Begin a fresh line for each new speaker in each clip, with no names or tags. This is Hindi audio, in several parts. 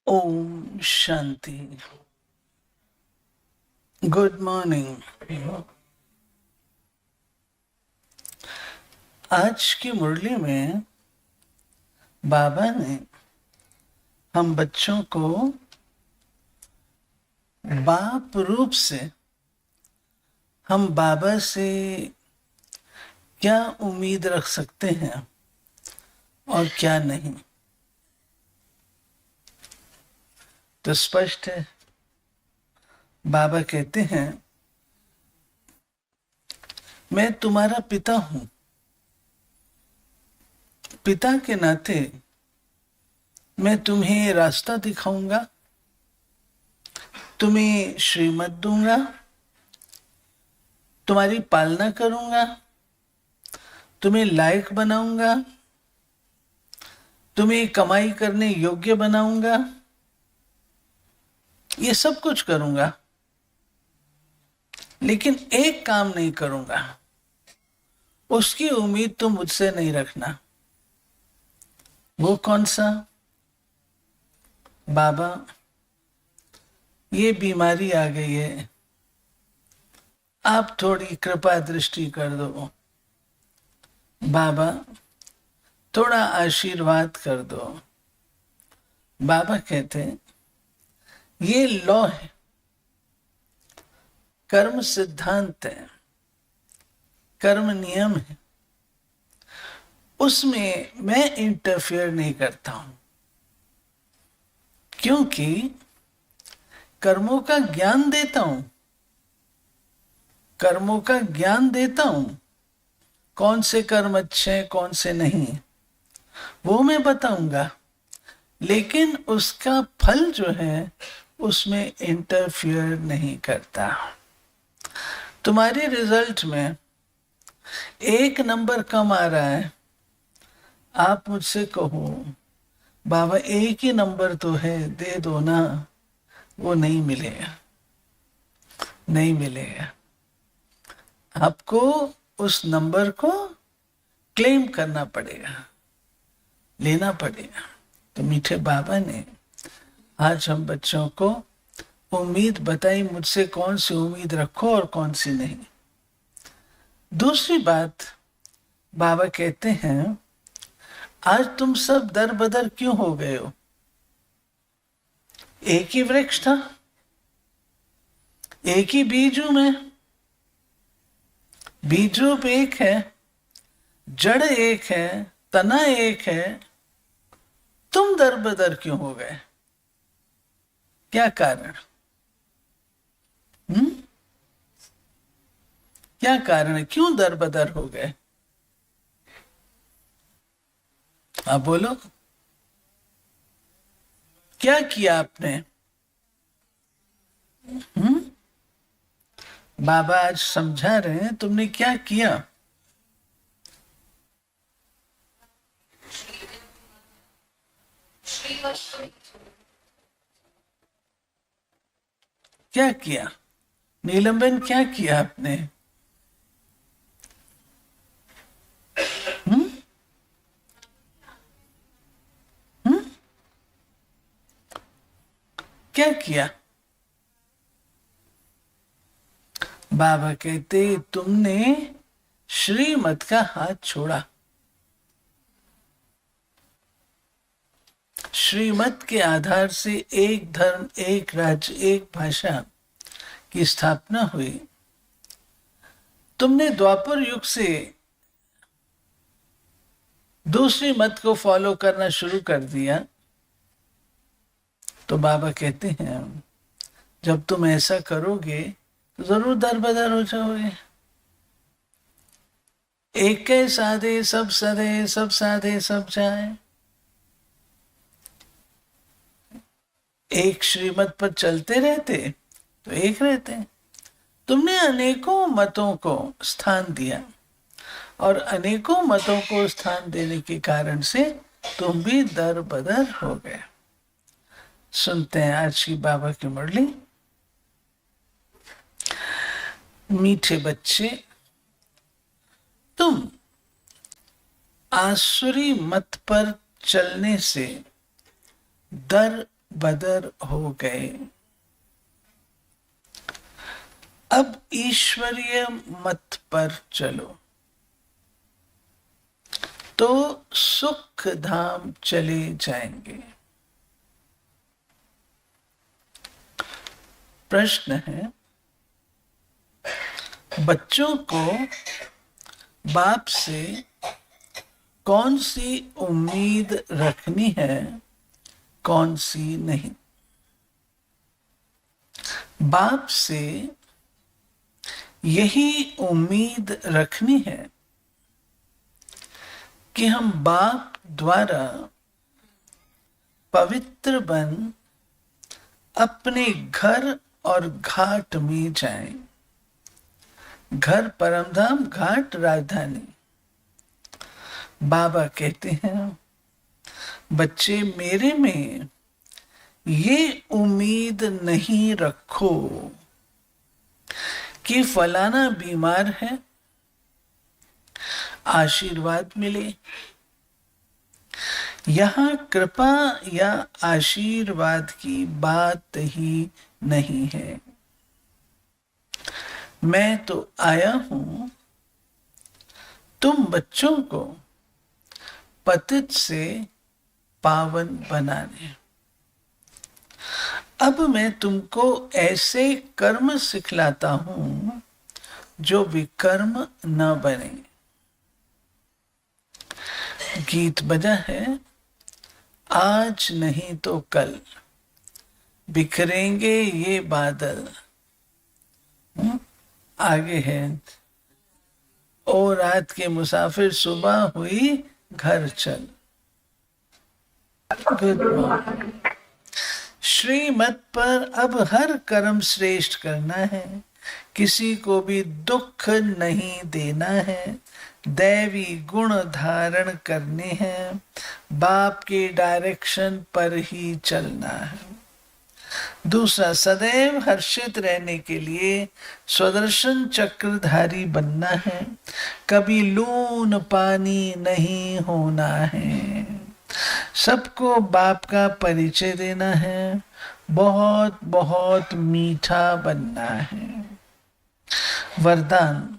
ओम शांति। Good morning. आज की मुरली में बाबा ने हम बच्चों को बाप रूप से हम बाबा से क्या उम्मीद रख सकते हैं और क्या नहीं, तो स्पष्ट है। बाबा कहते हैं, मैं तुम्हारा पिता हूं। पिता के नाते मैं तुम्हें रास्ता दिखाऊंगा, तुम्हें श्रीमत दूंगा, तुम्हारी पालना करूंगा, तुम्हें लायक बनाऊंगा, तुम्हें कमाई करने योग्य बनाऊंगा, ये सब कुछ करूंगा। लेकिन एक काम नहीं करूंगा, उसकी उम्मीद तुम मुझसे नहीं रखना। वो कौन सा? बाबा, ये बीमारी आ गई है, आप थोड़ी कृपा दृष्टि कर दो। बाबा, थोड़ा आशीर्वाद कर दो। बाबा कहते हैं, ये लॉ है, कर्म सिद्धांत है, कर्म नियम है, उसमें मैं इंटरफेयर नहीं करता हूं, क्योंकि कर्मों का ज्ञान देता हूं। कर्मों का ज्ञान देता हूं, कौन से कर्म अच्छे हैं कौन से नहीं, वो मैं बताऊंगा। लेकिन उसका फल जो है उसमें इंटरफियर नहीं करता। तुम्हारे रिजल्ट में 1 नंबर कम आ रहा है, आप मुझसे कहो बाबा 1 ही नंबर तो है, दे दो ना, वो नहीं मिलेगा, नहीं मिलेगा। आपको उस नंबर को क्लेम करना पड़ेगा, लेना पड़ेगा। तो मीठे बाबा ने आज हम बच्चों को उम्मीद बताई, मुझसे कौन सी उम्मीद रखो और कौन सी नहीं। दूसरी बात, बाबा कहते हैं, आज तुम सब दर बदर क्यों हो गए हो? एक ही वृक्ष था, एक ही बीजू में, बीज रूप एक है, जड़ एक है, तना एक है, तुम दर बदर क्यों हो गए? क्या कारण? क्या कारण है, क्यों दर बदर हो गए? आप बोलो, क्या किया आपने? बाबा आज समझा रहे हैं, तुमने क्या किया? क्या किया नीलमबेन, क्या किया आपने? हम्म? हम्म? क्या किया? बाबा कहते, तुमने श्रीमत का हाथ छोड़ा। श्रीमत के आधार से एक धर्म, एक राज्य, एक भाषा की स्थापना हुई। तुमने द्वापर युग से दूसरी मत को फॉलो करना शुरू कर दिया। तो बाबा कहते हैं, जब तुम ऐसा करोगे तो जरूर दर बदर हो जाओगे। एक के साधे सब सधे, सब साधे सब जाए। एक श्रीमत पर चलते रहते तो एक रहते। तुमने अनेकों मतों को स्थान दिया, और अनेकों मतों को स्थान देने के कारण से तुम भी दर बदर हो गए। सुनते हैं आज की बाबा की मुरली। मीठे बच्चे, तुम आसुरी मत पर चलने से दर बदर हो गए। अब ईश्वरीय मत पर चलो तो सुख धाम चले जाएंगे। प्रश्न है, बच्चों को बाप से कौन सी उम्मीद रखनी है, कौन सी नहीं? बाप से यही उम्मीद रखनी है कि हम बाप द्वारा पवित्र बन अपने घर और घाट में जाएं। घर परमधाम, घाट राजधानी। बाबा कहते हैं, बच्चे मेरे में ये उम्मीद नहीं रखो कि फलाना बीमार है, आशीर्वाद मिले। यहां कृपा या आशीर्वाद की बात ही नहीं है। मैं तो आया हूं तुम बच्चों को पतित से पावन बनाने। अब मैं तुमको ऐसे कर्म सिखलाता हूं जो विकर्म न बने। गीत बजा है, आज नहीं तो कल बिखरेंगे ये बादल। आगे है, ओ रात के मुसाफिर सुबह हुई घर चल। Good morning. श्रीमत पर अब हर कर्म श्रेष्ठ करना है, किसी को भी दुख नहीं देना है, दैवी गुण धारण करने हैं, बाप के डायरेक्शन पर ही चलना है। दूसरा, सदैव हर्षित रहने के लिए स्वदर्शन चक्रधारी बनना है, कभी लून पानी नहीं होना है, सबको बाप का परिचय देना है, बहुत बहुत मीठा बनना है। वरदान,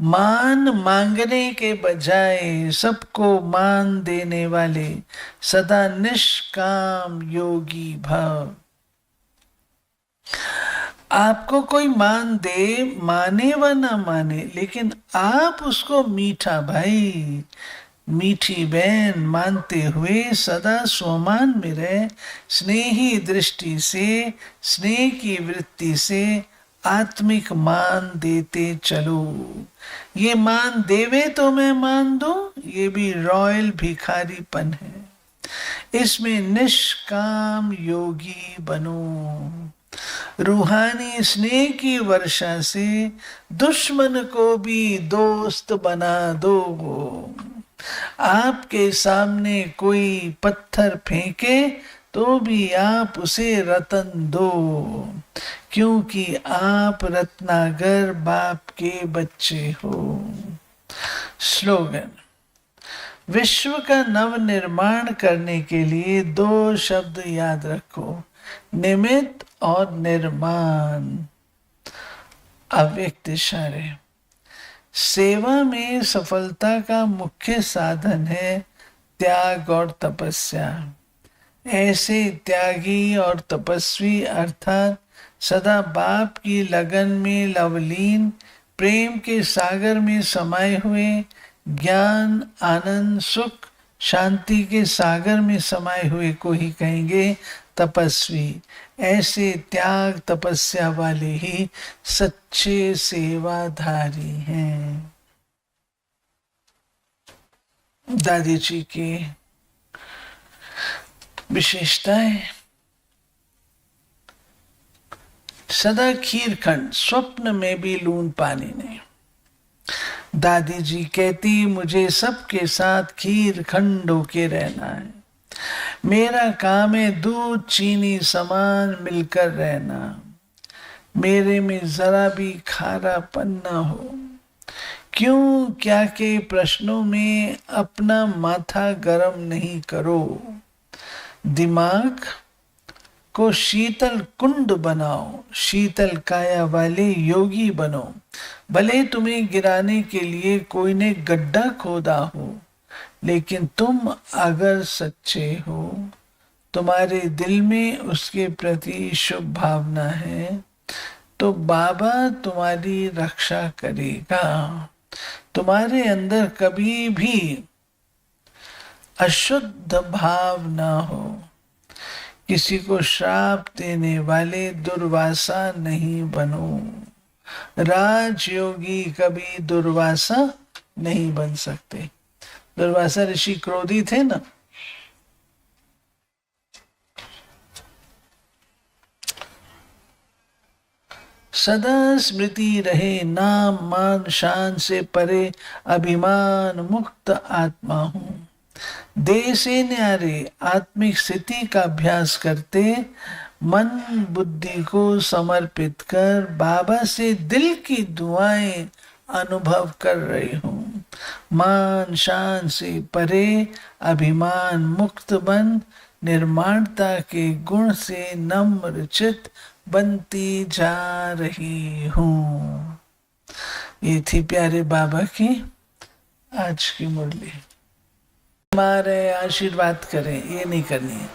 मान मांगने के बजाय सबको मान देने वाले सदा निष्काम योगी भव। आपको कोई मान दे, माने व ना माने, लेकिन आप उसको मीठा भाई, मीठी बहन मानते हुए सदा स्वमान में रहे, स्नेही दृष्टि से, स्नेह की वृत्ति से आत्मिक मान देते चलो। ये मान देवे तो मैं मान दूं, ये भी रॉयल भिखारीपन है। इसमें निष्काम योगी बनो। रूहानी स्नेह की वर्षा से दुश्मन को भी दोस्त बना दो। आपके सामने कोई पत्थर फेंके तो भी आप उसे रतन दो, क्योंकि आप रत्नागर बाप के बच्चे हो। स्लोगन, विश्व का नव निर्माण करने के लिए दो शब्द याद रखो, निमित्त और निर्माण। अव्यक्त इशारे, सेवा में सफलता का मुख्य साधन है त्याग और तपस्या। ऐसे त्यागी और तपस्वी अर्थात सदा बाप की लगन में लवलीन, प्रेम के सागर में समाये हुए, ज्ञान आनंद सुख शांति के सागर में समाये हुए को ही कहेंगे तपस्वी। ऐसे त्याग तपस्या वाले ही सच्चे सेवाधारी हैं। दादी जी की विशेषताएं, सदा खीरखंड, स्वप्न में भी लून पानी नहीं। दादी जी कहती, मुझे सबके साथ खीरखंड होके रहना है, मेरा काम है दूध चीनी समान मिलकर रहना, मेरे में जरा भी खारापन न हो। क्यों क्या के प्रश्नों में अपना माथा गरम नहीं करो। दिमाग को शीतल कुंड बनाओ, शीतल काया वाले योगी बनो। भले तुम्हें गिराने के लिए कोई ने गड्ढा खोदा हो, लेकिन तुम अगर सच्चे हो, तुम्हारे दिल में उसके प्रति शुभ भावना है, तो बाबा तुम्हारी रक्षा करेगा। तुम्हारे अंदर कभी भी अशुद्ध भाव ना हो। किसी को श्राप देने वाले दुर्वासा नहीं बनो। राजयोगी कभी दुर्वासा नहीं बन सकते। दुर्वासा ऋषि क्रोधी थे ना, सदा स्मृति रहे नाम मान शान से परे, अभिमान मुक्त आत्मा हूं। देह से न्यारे आत्मिक स्थिति का अभ्यास करते, मन बुद्धि को समर्पित कर बाबा से दिल की दुआएं अनुभव कर रही हूँ। मान शान से परे, अभिमान मुक्त बन, निर्माणता के गुण से नम्र चित बनती जा रही हूँ। ये थी प्यारे बाबा की आज की मुरली। हमारे आशीर्वाद करें, ये नहीं करनी है।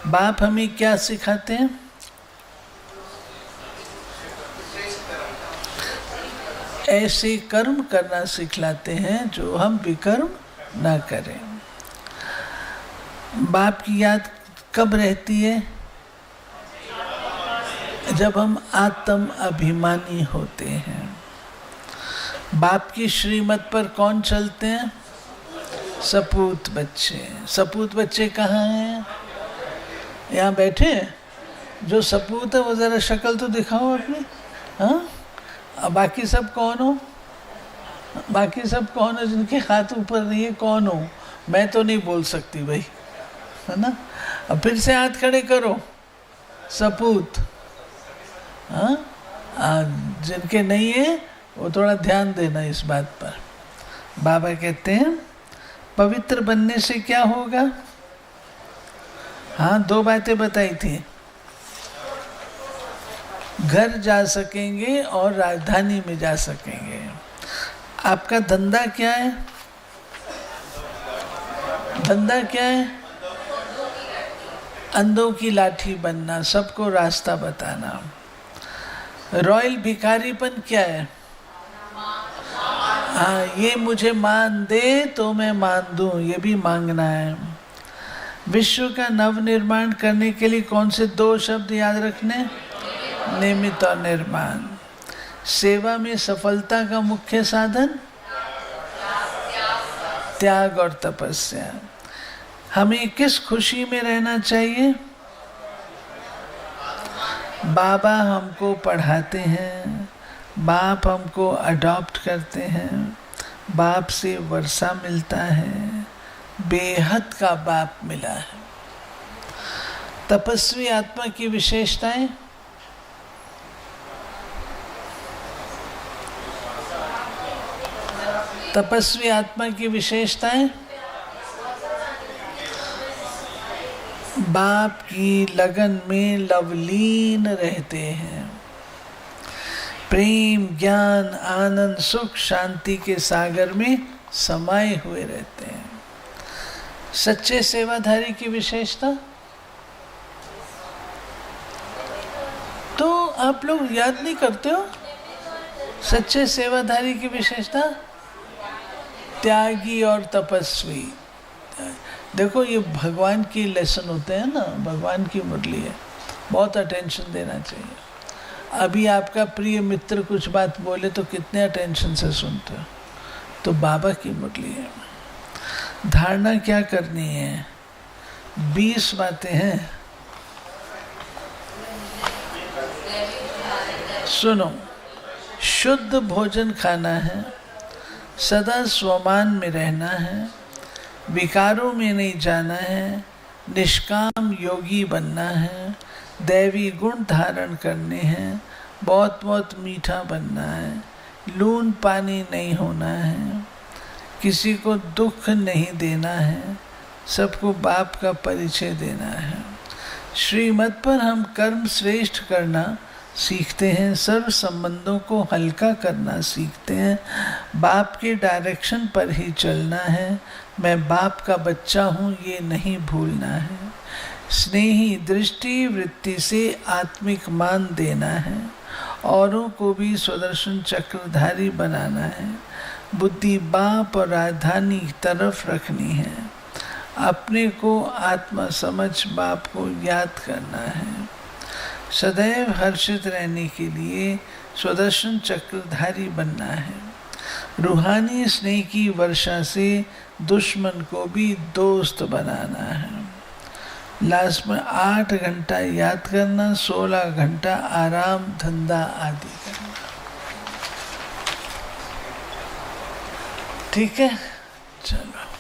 बाप हमें क्या सिखाते हैं? ऐसे कर्म करना सिखलाते हैं जो हम विकर्म ना करें। बाप की याद कब रहती है? जब हम आत्म अभिमानी होते हैं। बाप की श्रीमत पर कौन चलते हैं? सपूत बच्चे। सपूत बच्चे कहाँ हैं? यहाँ बैठे हैं। जो सपूत है वो जरा शक्ल तो दिखाओ अपनी। हाँ, बाकी सब कौन हो? बाकी सब कौन है जिनके हाथ ऊपर नहीं है? कौन हो? मैं तो नहीं बोल सकती भाई, है ना। अब फिर से हाथ खड़े करो। सपूत। हाँ, जिनके नहीं है वो थोड़ा ध्यान देना इस बात पर। बाबा कहते हैं पवित्र बनने से क्या होगा? हाँ, दो बातें बताई थी। घर जा सकेंगे और राजधानी में जा सकेंगे। आपका धंधा क्या है? धंधा क्या है? अंधों की लाठी बनना, सबको रास्ता बताना। रॉयल भिखारीपन क्या है? हाँ, ये मुझे मान दे तो मैं मान दूं, ये भी मांगना है। विश्व का नव निर्माण करने के लिए कौन से दो शब्द याद रखने? निमित्त और निर्माण। सेवा में सफलता का मुख्य साधन त्याग और तपस्या। हमें किस खुशी में रहना चाहिए? बाबा हमको पढ़ाते हैं, बाप हमको अडॉप्ट करते हैं, बाप से वर्षा मिलता है, बेहद का बाप मिला है। तपस्वी आत्मा की विशेषताएं। तपस्वी आत्मा की विशेषताएं बाप की लगन में लवलीन रहते हैं। प्रेम, ज्ञान, आनंद, सुख, शांति के सागर में समाये हुए रहते हैं। सच्चे सेवाधारी की विशेषता तो आप लोग याद नहीं करते हो? सच्चे सेवाधारी की विशेषता त्यागी और तपस्वी। देखो, ये भगवान की लेसन होते हैं ना, भगवान की मुरली है, बहुत अटेंशन देना चाहिए। अभी आपका प्रिय मित्र कुछ बात बोले तो कितने अटेंशन से सुनते हो। तो बाबा की मुरली है। धारणा क्या करनी है? 20 बातें हैं। सुनो, शुद्ध भोजन खाना है, सदा स्वमान में रहना है, विकारों में नहीं जाना है, निष्काम योगी बनना है, दैवी गुण धारण करने हैं, बहुत बहुत मीठा बनना है, लून पानी नहीं होना है, किसी को दुख नहीं देना है, सबको बाप का परिचय देना है, श्रीमत पर हम कर्म श्रेष्ठ करना सीखते हैं, सर्व संबंधों को हल्का करना सीखते हैं, बाप के डायरेक्शन पर ही चलना है। मैं बाप का बच्चा हूँ ये नहीं भूलना है। स्नेही दृष्टि वृत्ति से आत्मिक मान देना है, औरों को भी सुदर्शन चक्रधारी बनाना है। बुद्धि बाप और राजधानी की तरफ रखनी है, अपने को आत्मा समझ बाप को याद करना है। सदैव हर्षित रहने के लिए सुदर्शन चक्रधारी बनना है। रूहानी स्नेह की वर्षा से दुश्मन को भी दोस्त बनाना है। लास्ट में 8 घंटा याद करना, 16 घंटा आराम धंधा आदि करना। ठीक है, चलो।